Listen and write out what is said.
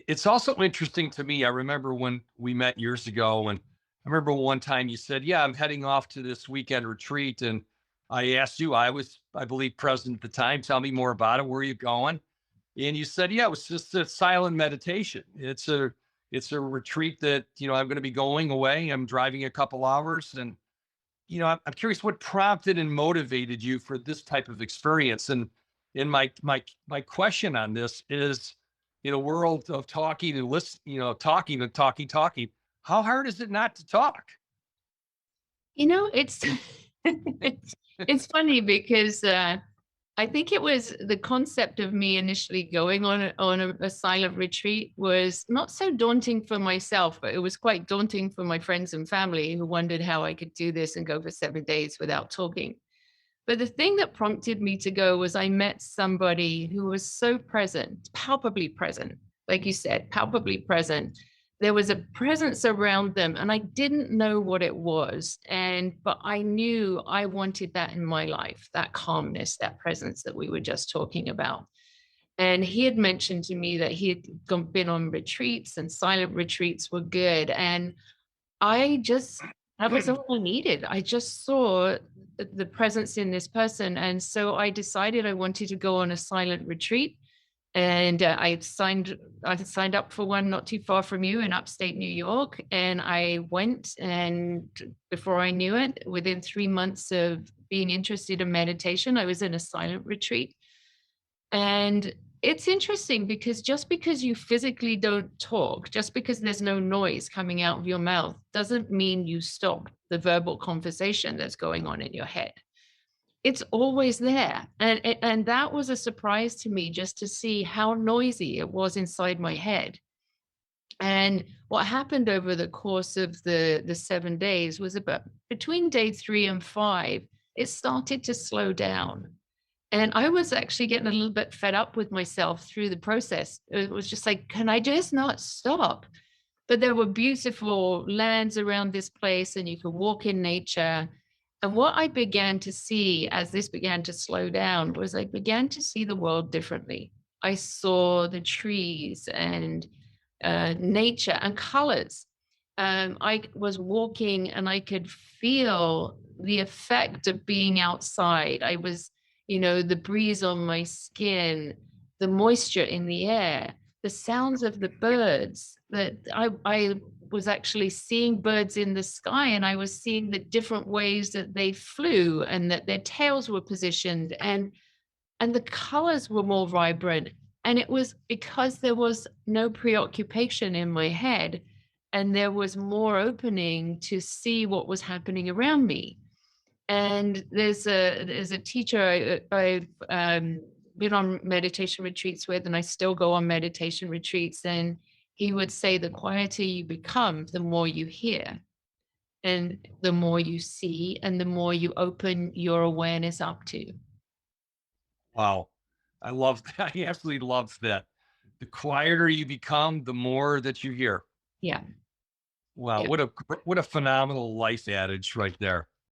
It's also interesting to me. I remember when we met years ago, and I remember one time you said, "Yeah, I'm heading off to this weekend retreat." And I asked you, I was, I believe, present at the time. Tell me more about it. Where are you going? And you said, "Yeah, it was just a silent meditation. It's a retreat that I'm going to be going away. I'm driving a couple hours, and I'm curious what prompted and motivated you for this type of experience. And my question on this is, in a world of talking and listen, talking and talking, how hard is it not to talk? It's it's funny because I think it was the concept of me initially going on a silent retreat was not so daunting for myself, but it was quite daunting for my friends and family who wondered how I could do this and go for 7 days without talking. But the thing that prompted me to go was I met somebody who was so present, palpably present, like you said, palpably present. There was a presence around them, and I didn't know what it was. But I knew I wanted that in my life, that calmness, that presence that we were just talking about. And he had mentioned to me that he had been on retreats and silent retreats were good. And I just that was all I needed. I just saw the presence in this person, and so I decided I wanted to go on a silent retreat. And I signed up for one not too far from you in upstate New York, and I went. And before I knew it, within 3 months of being interested in meditation, I was in a silent retreat. And it's interesting because just because you physically don't talk, just because there's no noise coming out of your mouth, doesn't mean you stop the verbal conversation that's going on in your head. It's always there. And that was a surprise to me just to see how noisy it was inside my head. And what happened over the course of the 7 days was about between day 3 and 5, it started to slow down. And I was actually getting a little bit fed up with myself through the process. It was just like, can I just not stop? But there were beautiful lands around this place, and you could walk in nature. And what I began to see as this began to slow down was I began to see the world differently. I saw the trees and nature and colors. I was walking and I could feel the effect of being outside. The breeze on my skin, the moisture in the air, the sounds of the birds that I was actually seeing birds in the sky, and I was seeing the different ways that they flew and that their tails were positioned, and the colors were more vibrant. And it was because there was no preoccupation in my head, and there was more opening to see what was happening around me. And there's a teacher I've been on meditation retreats with, and I still go on meditation retreats. And he would say, the quieter you become, the more you hear, and the more you see, and the more you open your awareness up to. Wow, I love that. I absolutely love that. The quieter you become, the more that you hear. Yeah, Wow, yeah, what a phenomenal life adage right there.